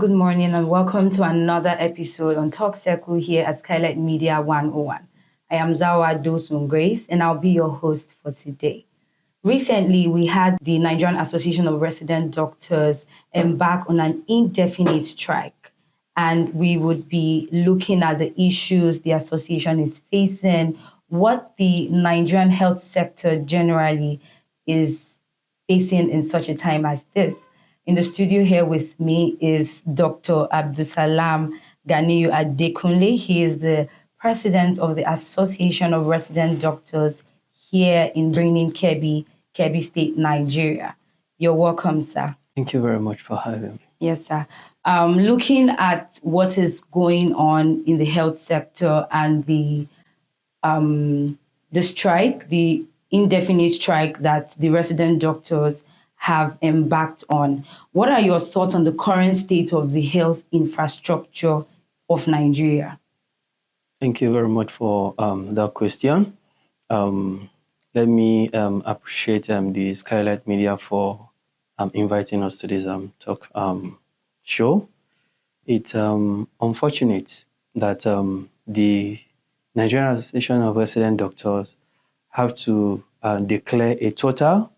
good morning, and welcome to another episode on Talk Circle here at Skylight Media 101. I am Zawa Dosun Grace, and I'll be your host for today. Recently, we had the Nigerian Association of Resident Doctors embark on an indefinite strike, and we would be looking at the issues the association is facing, what the Nigerian health sector generally is facing in such a time as this. In the studio here with me is Dr. ABDULSALAM Ganiyu Adekunle. He is the president of the Association of Resident Doctors here in Birnin Kebbi State, Nigeria. You're welcome, sir. Thank you very much for having me. Yes, sir. Looking at what is going on in the health sector and the strike, the indefinite strike that the resident doctors have embarked on. What are your thoughts on the current state of the health infrastructure of Nigeria? Thank you very much for that question. Let me appreciate the Skylight Media for inviting us to this talk show. It's unfortunate that the Nigerian Association of Resident Doctors have to declare a total,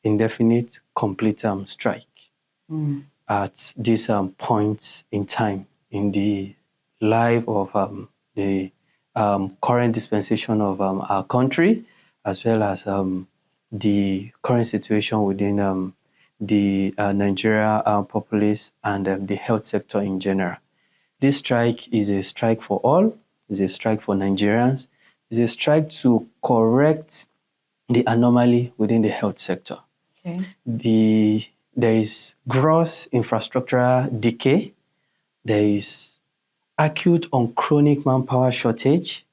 indefinite, complete strike at this point in time in the life of the current dispensation of our country, as well as the current situation within the Nigeria populace and the health sector in general. This strike is a strike for all, it's a strike for Nigerians, it's a strike to correct the anomaly within the health sector. Okay. There is gross infrastructural decay, there is acute on chronic manpower shortage,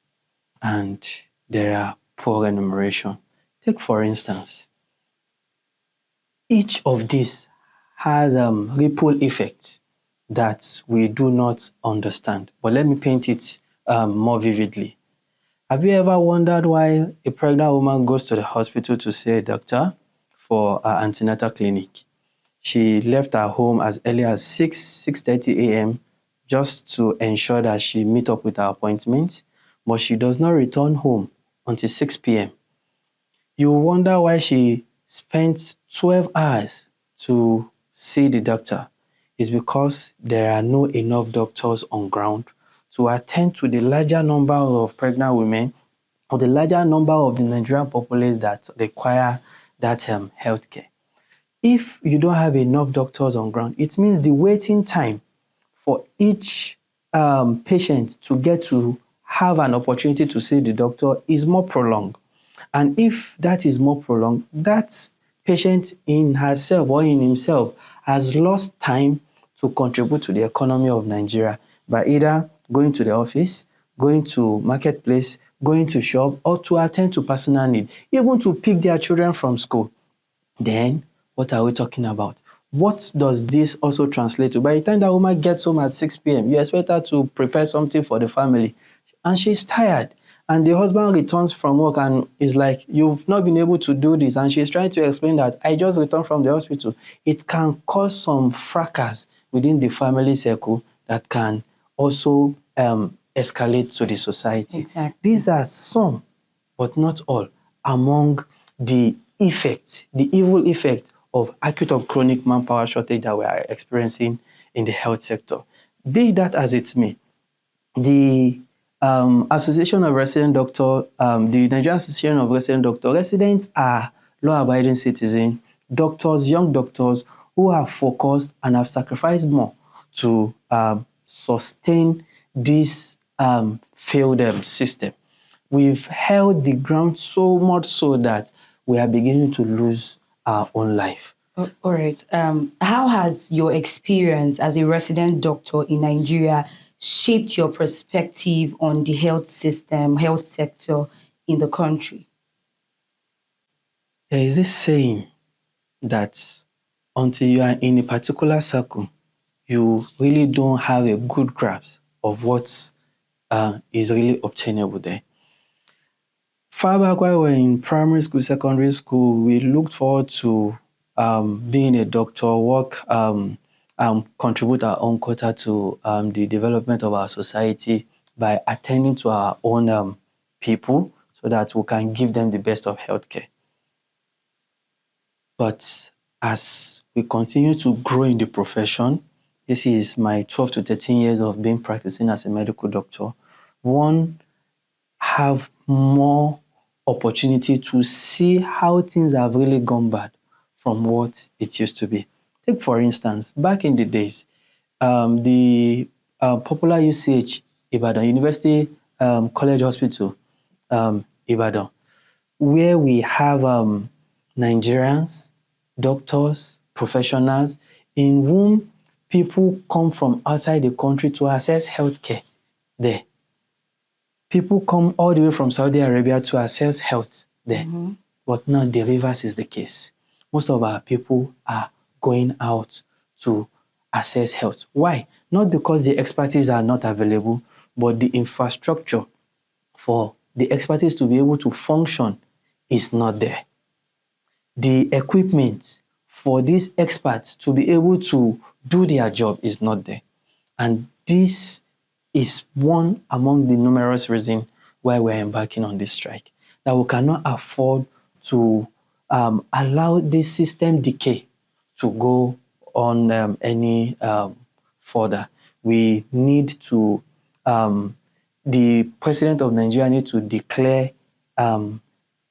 and there are poor remuneration. Take, for instance, each of these has ripple effects that we do not understand. But let me paint it more vividly. Have you ever wondered why a pregnant woman goes to the hospital to see a doctor for her antenatal clinic? She left her home as early as 6:30 a.m. just to ensure that she meet up with her appointment, but she does not return home until 6 p.m. You wonder why she spent 12 hours to see the doctor. It's because there are not enough doctors on ground to attend to the larger number of pregnant women or the larger number of the Nigerian populace that require that healthcare. If you don't have enough doctors on ground, it means the waiting time for each patient to get to have an opportunity to see the doctor is more prolonged. And if that is more prolonged, that patient in herself or in himself has lost time to contribute to the economy of Nigeria by either going to the office, going to marketplace, going to shop, or to attend to personal need, even to pick their children from school. Then, what are we talking about? What does this also translate to? By the time that woman gets home at 6 p.m., you expect her to prepare something for the family, and she's tired. And the husband returns from work and is like, you've not been able to do this. And she's trying to explain that I just returned from the hospital. It can cause some fracas within the family circle that can also escalate to the society. Exactly. These are some, but not all, among the effects, the evil effect of acute or chronic manpower shortage that we are experiencing in the health sector. Be that as it may, the Association of Resident Doctors, the Nigerian Association of Resident Doctors, residents are law-abiding citizens, doctors, young doctors who have focused and have sacrificed more to sustain this failed system. We've held the ground so much so that we are beginning to lose our own life. All right. How has your experience as a resident doctor in Nigeria shaped your perspective on the health system, health sector in the country? There is this saying that until you are in a particular circle, you really don't have a good grasp of what is really obtainable there. Far back when we were in primary school, secondary school, we looked forward to being a doctor, work contribute our own quota to the development of our society by attending to our own people so that we can give them the best of healthcare. But as we continue to grow in the profession, this is my 12 to 13 years of being practicing as a medical doctor, one have more opportunity to see how things have really gone bad from what it used to be. Take, for instance, back in the days, the popular UCH Ibadan, University College Hospital Ibadan, where we have Nigerians, doctors, professionals, in whom people come from outside the country to access healthcare there. People come all the way from Saudi Arabia to access health there. But now the reverse is the case. Most of our people are going out to access health. Why? Not because the expertise are not available, but the infrastructure for the expertise to be able to function is not there. The equipment for these experts to be able to do their job is not there. And this is one among the numerous reasons why we're embarking on this strike, that we cannot afford to allow this system decay to go on any further. We need to, the president of Nigeria needs to declare an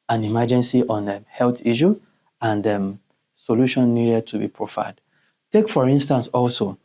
emergency on a health issue, and solution needed to be provided. Take, for instance, also,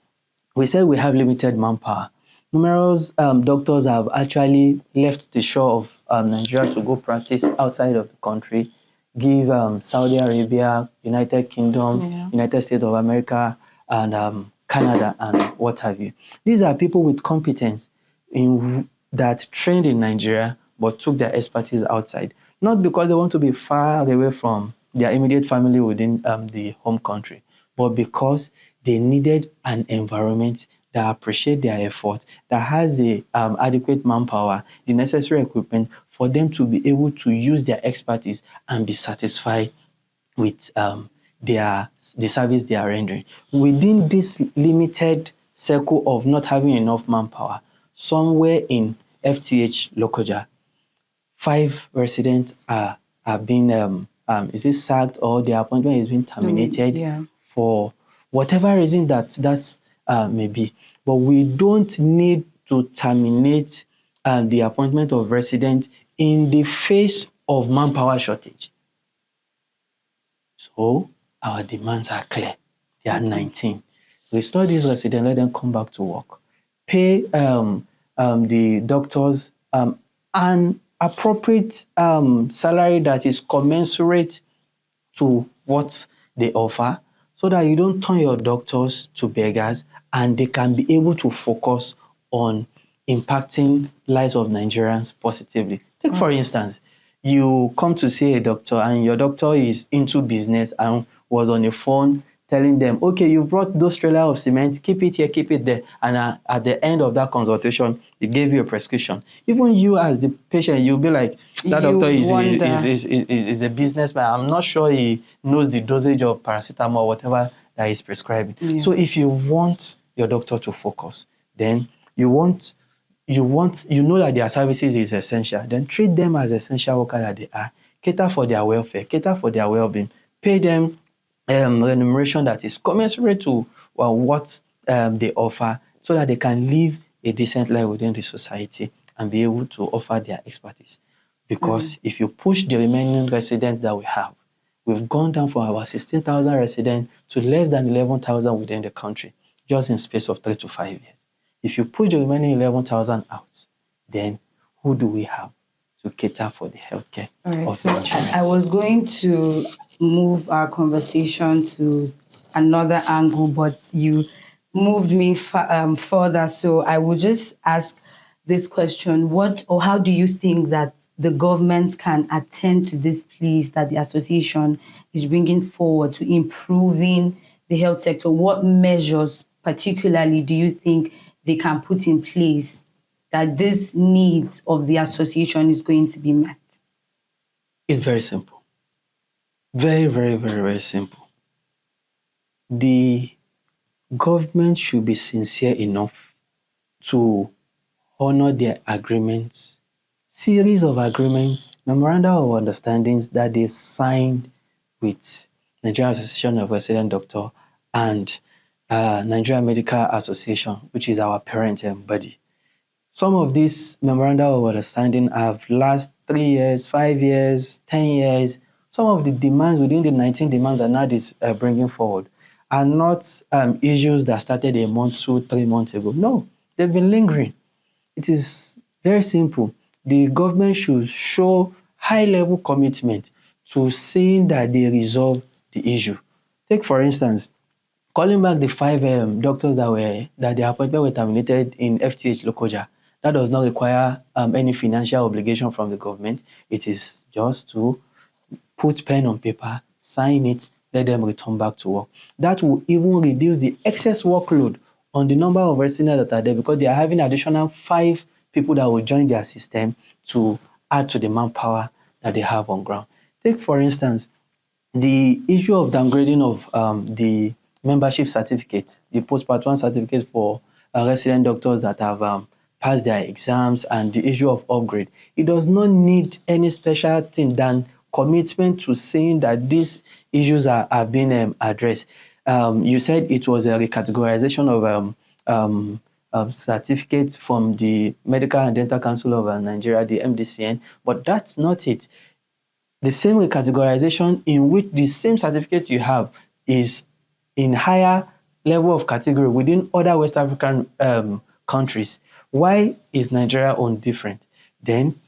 we said we have limited manpower. Numerous doctors have actually left the shore of Nigeria to go practice outside of the country, give Saudi Arabia, United Kingdom, United States of America, and Canada, and what have you. These are people with competence that trained in Nigeria but took their expertise outside. Not because they want to be far away from their immediate family within the home country, but because they needed an environment that appreciates their effort, that has the adequate manpower, the necessary equipment for them to be able to use their expertise and be satisfied with the service they are rendering. Within this limited circle of not having enough manpower, somewhere in FTH Lokoja, 5 residents are being is it sacked, or their appointment is being terminated for whatever reason that may be. But we don't need to terminate the appointment of residents in the face of manpower shortage. So our demands are clear. They are 19. Restore these residents, let them come back to work. Pay the doctors an appropriate salary that is commensurate to what they offer, so that you don't turn your doctors to beggars and they can be able to focus on impacting lives of Nigerians positively. Take, for instance, you come to see a doctor and your doctor is into business and was on the phone telling them, okay, you brought those trailer of cement, keep it here, keep it there. And at the end of that consultation, he gave you a prescription. Even you as the patient, you'll be like, that doctor is a businessman. I'm not sure he knows the dosage of paracetamol or whatever that he's prescribing. Yes. So if you want your doctor to focus, then you know that their services is essential, then treat them as essential workers that they are. Cater for their welfare, cater for their well-being, pay them remuneration that is commensurate to what they offer, so that they can live a decent life within the society and be able to offer their expertise. Because if you push the remaining residents that we have, we've gone down from about 16,000 residents to less than 11,000 within the country, just in space of 3 to 5 years. If you push the remaining 11,000 out, then who do we have to cater for the healthcare? All right, so I was going to move our conversation to another angle, but you moved me further. So I will just ask this question: what or how do you think that the government can attend to this pleas that the association is bringing forward to improving the health sector? What measures particularly do you think they can put in place that these needs of the association is going to be met? It's very simple. Very, very, very, very simple. The government should be sincere enough to honor their agreements, series of agreements, memoranda of understandings that they've signed with Nigerian Association of Resident Doctors and Nigerian Medical Association, which is our parent body. Some of these memoranda of understanding have last 3 years, 5 years, 10 years. Some of the demands within the 19 demands that NAD is bringing forward are not issues that started a month, 2, 3 months ago. No, they've been lingering. It is very simple. The government should show high-level commitment to seeing that they resolve the issue. Take, for instance, calling back the 5 doctors that their appointment were terminated in FTH Lokoja. That does not require any financial obligation from the government. It is just to put pen on paper, sign it, let them return back to work. That will even reduce the excess workload on the number of residents that are there, because they are having additional 5 people that will join their system to add to the manpower that they have on ground. Take, for instance, the issue of downgrading of the membership certificate, the post-part 1 certificate for resident doctors that have passed their exams, and the issue of upgrade. It does not need any special thing than commitment to saying that these issues are being addressed. You said it was a recategorization of certificates from the Medical and Dental Council of Nigeria, the MDCN, but that's not it. The same recategorization in which the same certificate you have is in higher level of category within other West African countries. Why is Nigeria own different? Then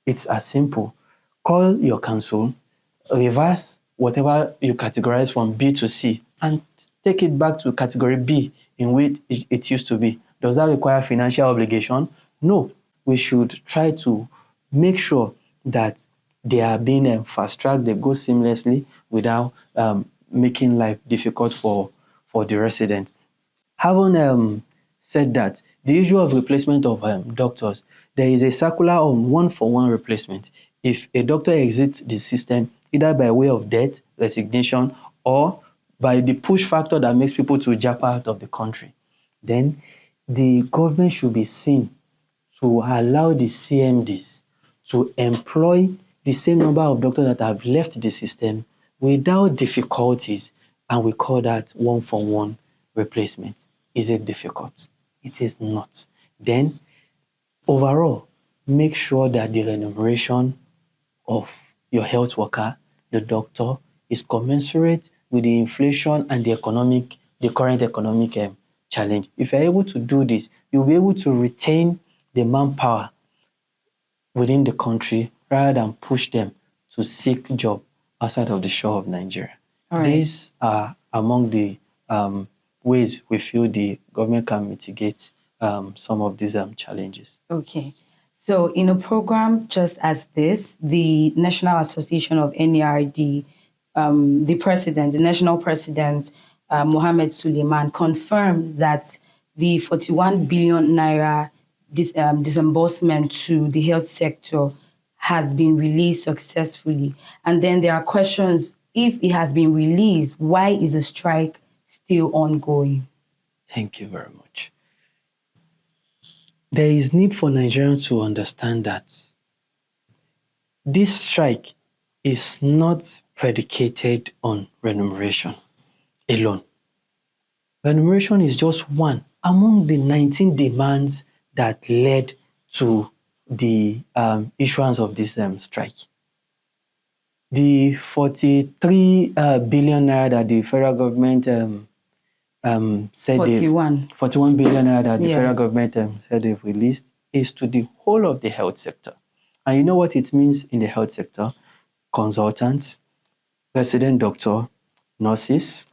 it's as simple. Call your council, reverse whatever you categorize from B to C, and take it back to category B in which it used to be. Does that require financial obligation? No. We should try to make sure that they are being fast-tracked, they go seamlessly without making life difficult for the residents. Having said that, the issue of replacement of doctors, there is a circular on 1-for-1 replacement. If a doctor exits the system, either by way of death, resignation, or by the push factor that makes people to jump out of the country, then the government should be seen to allow the CMDs to employ the same number of doctors that have left the system without difficulties, and we call that 1-for-1 replacement. Is it difficult? It is not. Then, overall, make sure that the remuneration of your health worker, the doctor, is commensurate with the inflation and the current economic challenge. If you're able to do this, you'll be able to retain the manpower within the country rather than push them to seek job outside of the shore of Nigeria. Right. These are among the ways we feel the government can mitigate some of these challenges. Okay. So in a program just as this, the National Association of NERD, the national president, Mohammed Suleiman, confirmed that the 41 billion naira disbursement to the health sector has been released successfully. And then there are questions, if it has been released, why is the strike still ongoing? Thank you very much. There is need for Nigerians to understand that this strike is not predicated on remuneration alone. Remuneration is just one among the 19 demands that led to the issuance of this strike. The 43 billion naira that the federal government said 41 billion naira that the federal government said they've released is to the whole of the health sector. And you know what it means in the health sector? Consultants, resident doctor, nurses,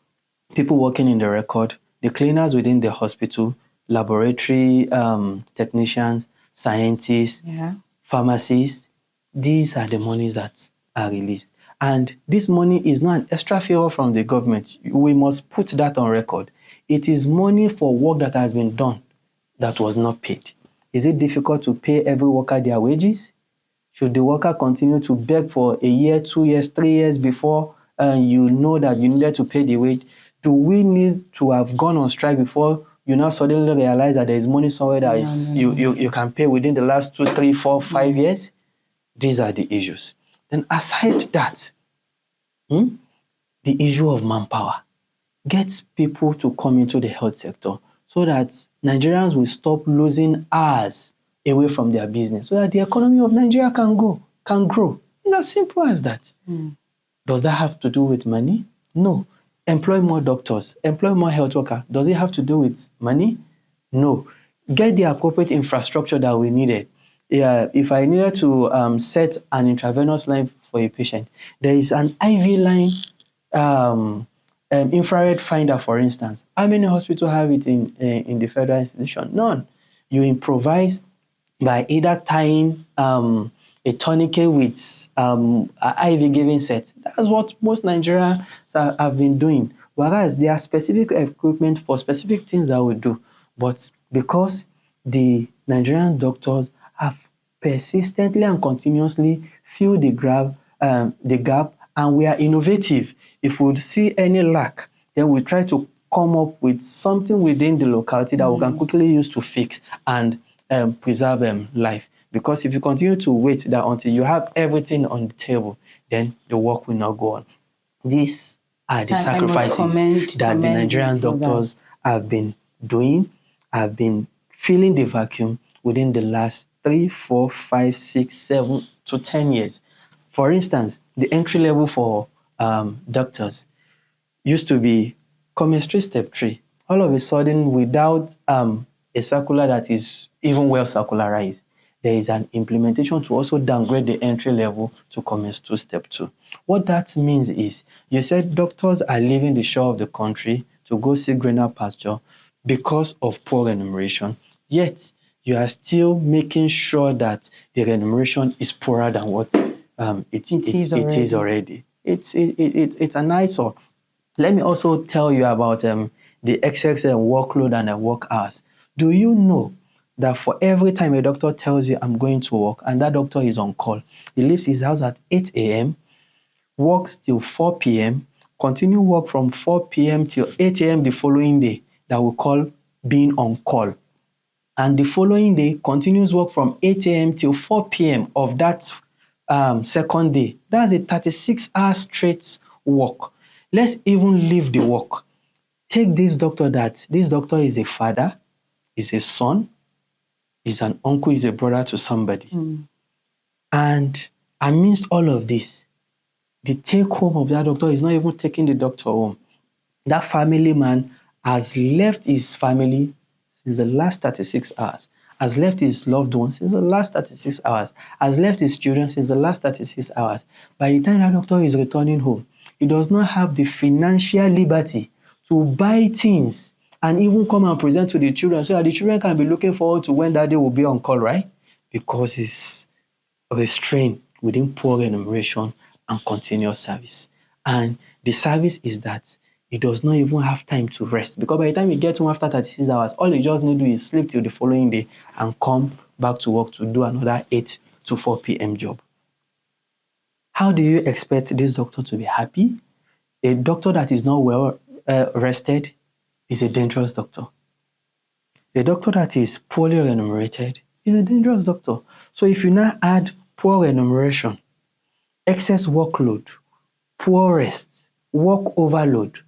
people working in the record, the cleaners within the hospital, laboratory technicians, scientists, pharmacists. These are the monies that are released. And this money is not an extra favor from the government. We must put that on record. It is money for work that has been done that was not paid. Is it difficult to pay every worker their wages? Should the worker continue to beg for a year, 2 years, 3 years before you know that you needed to pay the wage? Do we need to have gone on strike before you now suddenly realize that there is money somewhere that you can pay within the last 2, 3, 4, 5 years? These are the issues. Then aside that, the issue of manpower. Get people to come into the health sector so that Nigerians will stop losing hours away from their business so that the economy of Nigeria can grow. It's as simple as that. Does that have to do with money? No. Employ more doctors, employ more health workers. Does it have to do with money? No. Get the appropriate infrastructure that we needed. If I needed to set an intravenous line for a patient, there is an IV line infrared finder, for instance. How many hospitals have it in the federal institution? None. You improvise by either tying a tourniquet with an IV giving set. That's what most Nigerians have been doing. Whereas there are specific equipment for specific things that we do. But because the Nigerian doctors have persistently and continuously filled the gap, and we are innovative. If we see any lack, then we try to come up with something within the locality that we can quickly use to fix and preserve life. Because if you continue to wait that until you have everything on the table, then the work will not go on. These are the sacrifices that the Nigerian doctors have been doing, have been filling the vacuum within the last 3, 4, 5, 6, 7 to 10 years. For instance, the entry level for doctors used to be chemistry step 3. All of a sudden, without a circular that is even well circularized, there is an implementation to also downgrade the entry level to chemistry step 2. What that means is, you said doctors are leaving the shore of the country to go see greener pasture because of poor remuneration, yet you are still making sure that the remuneration is poorer than what it is already. It's an eyesore. Let me also tell you about the excess workload and work hours. Do you know that for every time a doctor tells you I'm going to work and that doctor is on call, he leaves his house at 8 a.m., works till 4 p.m., continue work from 4 p.m. till 8 a.m. the following day, that we call being on call. And the following day continues work from 8 a.m. till 4 p.m. of that second day. That's a 36-hour straight work. Let's even leave the work. Take this doctor is a father, is a son, is an uncle, is a brother to somebody. And amidst all of this, the take home of that doctor is not even taking the doctor home. That family man has left his family since the last 36 hours, has left his loved ones since the last 36 hours, has left his children since the last 36 hours. By the time that doctor is returning home, he does not have the financial liberty to buy things and even come and present to the children so that the children can be looking forward to when that day will be on call, right? Because he's restrained within poor remuneration and continuous service. And the service is that he does not even have time to rest, because by the time he gets home after 36 hours, all he just need to do is sleep till the following day and come back to work to do another 8 to 4 p.m. job. How do you expect this doctor to be happy? A doctor that is not well rested is a dangerous doctor. A doctor that is poorly remunerated is a dangerous doctor. So if you now add poor remuneration, excess workload, poor rest, work overload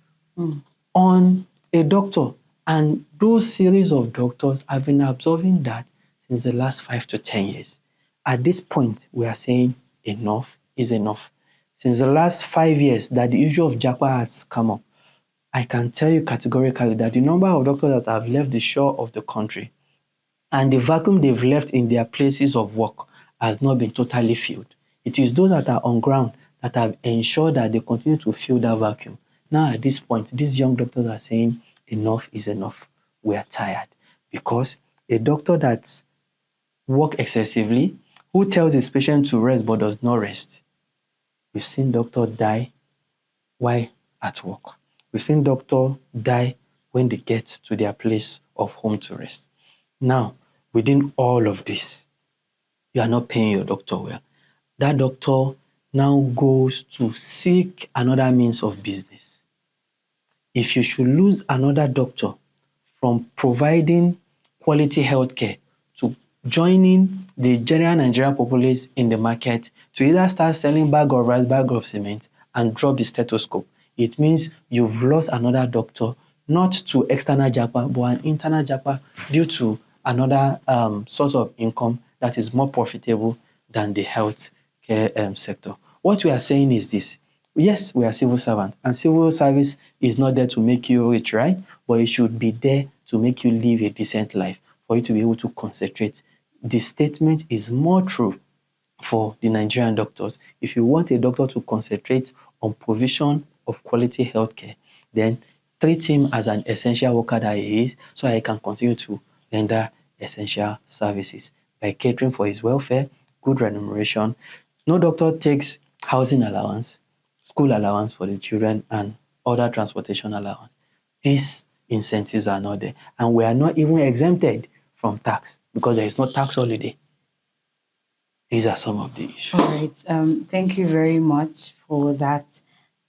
on a doctor, and those series of doctors have been observing that since the last 5 to 10 years. At this point, we are saying enough is enough. Since the last 5 years that the issue of JAPA has come up, I can tell you categorically that the number of doctors that have left the shore of the country and the vacuum they've left in their places of work has not been totally filled. It is those that are on ground that have ensured that they continue to fill that vacuum. Now at this point, these young doctors are saying enough is enough. We are tired. Because a doctor that works excessively, who tells his patient to rest but does not rest, we've seen doctors die while at work. We've seen doctors die when they get to their place of home to rest. Now, within all of this, you are not paying your doctor well. That doctor now goes to seek another means of business. if you should lose another doctor from providing quality healthcare to joining the general Nigerian populace in the market to either start selling bag of rice, bag of cement, and drop the stethoscope, it means you've lost another doctor, not to external japa, but an internal japa due to another source of income that is more profitable than the healthcare sector. What we are saying is this. Yes, we are civil servants, and civil service is not there to make you rich, right? But it should be there to make you live a decent life, for you to be able to concentrate. The statement is more true for the Nigerian doctors. If you want a doctor to concentrate on provision of quality healthcare, then treat him as an essential worker that he is, so that he can continue to render essential services by catering for his welfare, good remuneration. No doctor takes housing allowance, school allowance for the children, and other transportation allowance. These incentives are not there, and we are not even exempted from tax because there is no tax holiday. These are some of the issues. All right. Thank you very much for that.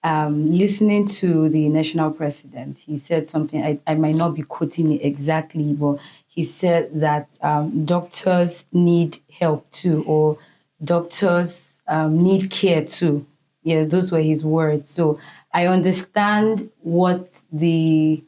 Listening to the national president, he said something, I might not be quoting it exactly, but he said that doctors need help too, or doctors need care too. Yes, those were his words. So I understand what the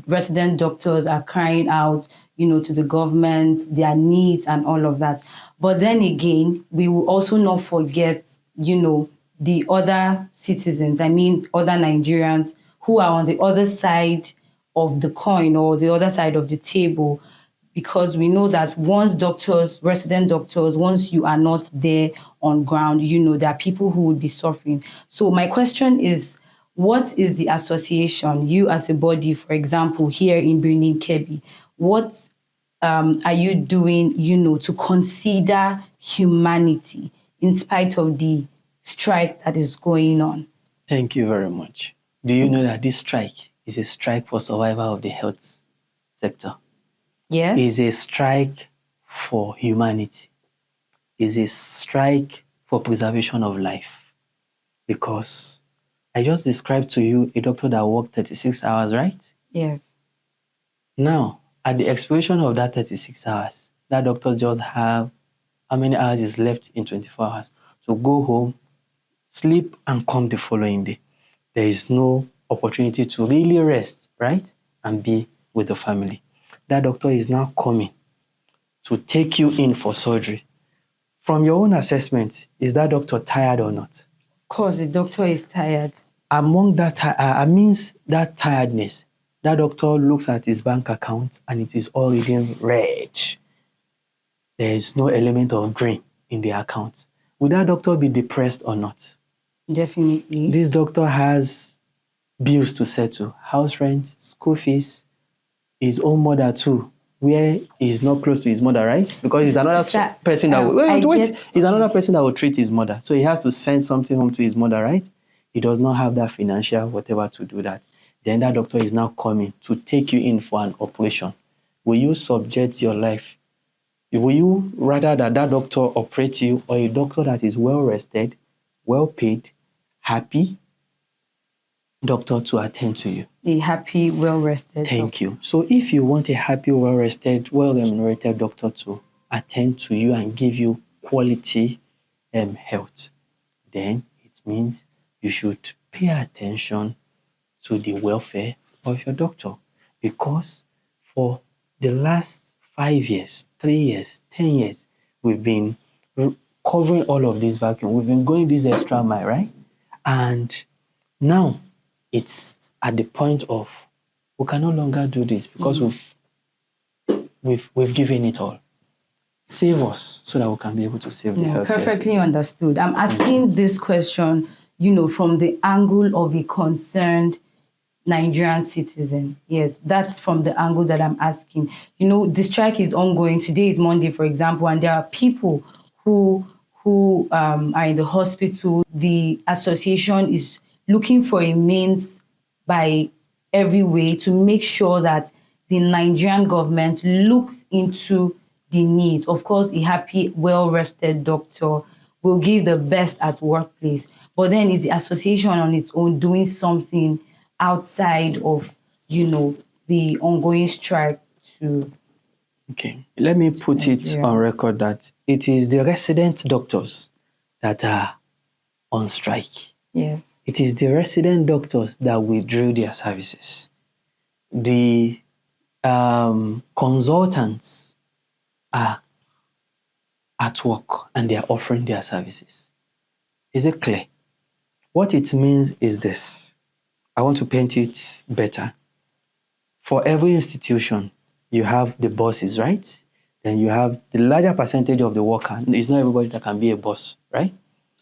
resident doctors are crying out, to the government, their needs and all of that. But then again, we will also not forget, the other citizens, other Nigerians who are on the other side of the coin or the other side of the table, because we know that resident doctors, once you are not there on ground, there are people who would be suffering. So my question is, what is the association, you as a body, for example, here in Birnin Kebbi, what are you doing, to consider humanity in spite of the strike that is going on? Thank you very much. Do you know that this strike is a strike for survival of the health sector? Yes. It's a strike for humanity. It's a strike for preservation of life. Because I just described to you a doctor that worked 36 hours, right? Yes. Now, at the expiration of that 36 hours, that doctor just have how many hours is left in 24 hours. So go home, sleep, and come the following day. There is no opportunity to really rest, right? And be with the family. That doctor is now coming to take you in for surgery. From your own assessment, is that doctor tired or not? Of course, the doctor is tired. Among that, means that tiredness, that doctor looks at his bank account and it is all reading red. There is no element of green in the account. Would that doctor be depressed or not? Definitely. This doctor has bills to settle, house rent, school fees, his own mother too, where he's not close to his mother, right? Because he's another person that will, he's another person that will treat his mother. So he has to send something home to his mother, right? He does not have that financial whatever to do that. Then that doctor is now coming to take you in for an operation. Will you subject your life? Will you rather that doctor operate you, or a doctor that is well rested, well paid, happy doctor to attend to you? A happy, well rested. Thank you. So if you want a happy, well rested, well remunerated doctor to attend to you and give you quality health, then it means you should pay attention to the welfare of your doctor. Because for the last 5 years, 3 years, 10 years, we've been covering all of this vacuum. We've been going this extra mile, right? And now it's at the point of we can no longer do this because we've given it all. Save us so that we can be able to save the healthcare perfectly system. Understood. I'm asking this question, from the angle of a concerned Nigerian citizen. Yes, that's from the angle that I'm asking. The strike is ongoing. Today is Monday, for example, and there are people who are in the hospital. The association is looking for a means by every way to make sure that the Nigerian government looks into the needs. Of course, a happy, well-rested doctor will give the best at workplace. But then is the association on its own doing something outside of, the ongoing strike to Okay, let me put it on Nigerians? record that it is the resident doctors that are on strike. Yes. It is the resident doctors that withdrew their services. The consultants are at work and they are offering their services. Is it clear? What it means is this. I want to paint it better. For every institution, you have the bosses, right? Then you have the larger percentage of the worker. It's not everybody that can be a boss, right?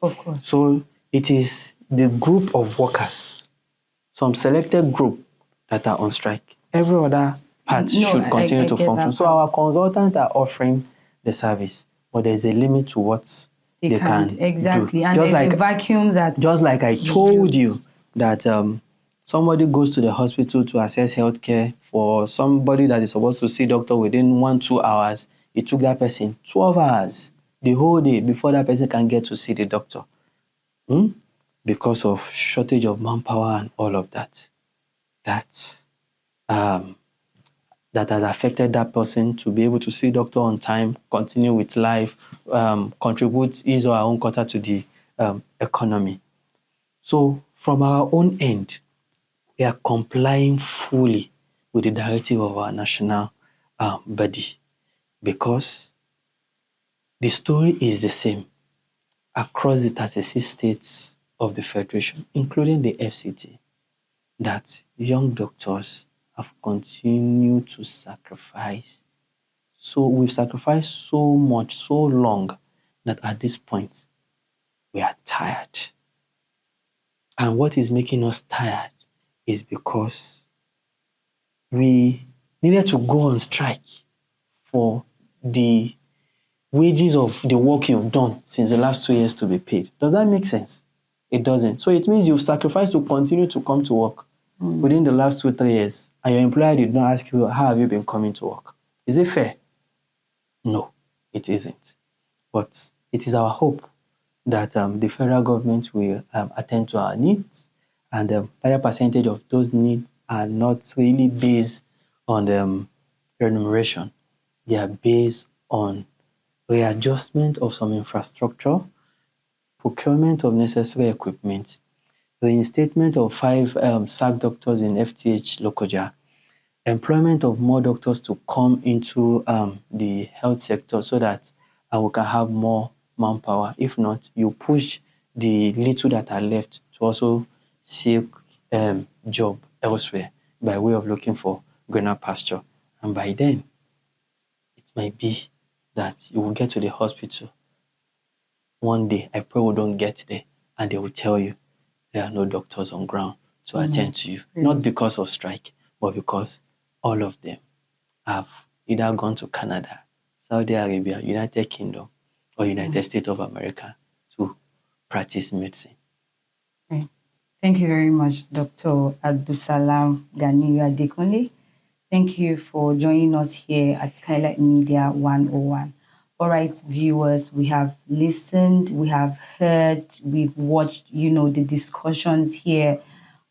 Of course. So it is the group of workers, some selected group that are on strike. Every other part should continue to get function. that So part. our consultants are offering the service, but there's a limit to what they can exactly, do. and there's a vacuum that Just like I told you that somebody goes to the hospital to access healthcare for somebody that is supposed to see doctor within 1-2 hours. It took that person 12 hours, the whole day, before that person can get to see the doctor. Because of shortage of manpower and all of that. That has affected that person to be able to see doctor on time, continue with life, contribute his or her own quota to the economy. So from our own end, we are complying fully with the directive of our national body, because the story is the same across the 36 states of the Federation, including the FCT, that young doctors have continued to sacrifice. So we've sacrificed so much, so long, that at this point, we are tired. And what is making us tired is because we needed to go on strike for the wages of the work you've done since the last 2 years to be paid. Does that make sense? It doesn't. So it means you've sacrificed to continue to come to work within the last 2-3 years, and your employer did not ask you, how have you been coming to work? Is it fair? No, it isn't. But it is our hope that the federal government will attend to our needs, and a higher percentage of those needs are not really based on remuneration. They are based on readjustment of some infrastructure, procurement of necessary equipment, reinstatement of 5 SAC doctors in FTH Lokoja, employment of more doctors to come into the health sector so that we can have more manpower. If not, you push the little that are left to also seek job elsewhere by way of looking for greener pasture. And by then, it might be that you will get to the hospital one day. I pray we don't get there, and they will tell you there are no doctors on ground to attend to you. Not because of strike, but because all of them have either gone to Canada, Saudi Arabia, United Kingdom, or United States of America to practice medicine. Okay. Thank you very much, Dr. ABDULSALAM GANIYU ADEKUNLE. Thank you for joining us here at Skylight Media 101. All right, viewers, we have listened, we have heard, we've watched, the discussions here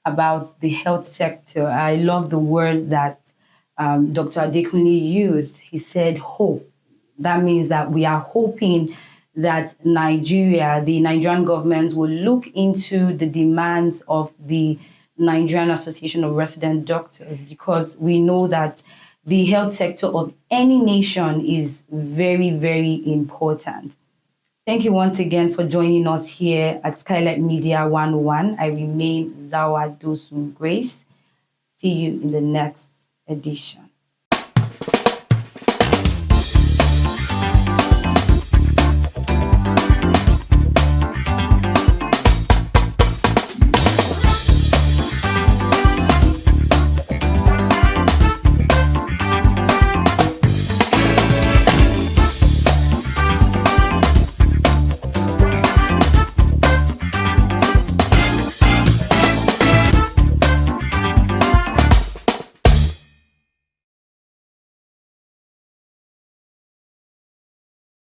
about the health sector. I love the word that Dr. Adekunle used. He said hope. That means that we are hoping that the Nigerian government will look into the demands of the Nigerian Association of Resident Doctors, because we know that the health sector of any nation is very, very important. Thank you once again for joining us here at Skylight Media 101. I remain Zawa Dosun Grace. See you in the next edition.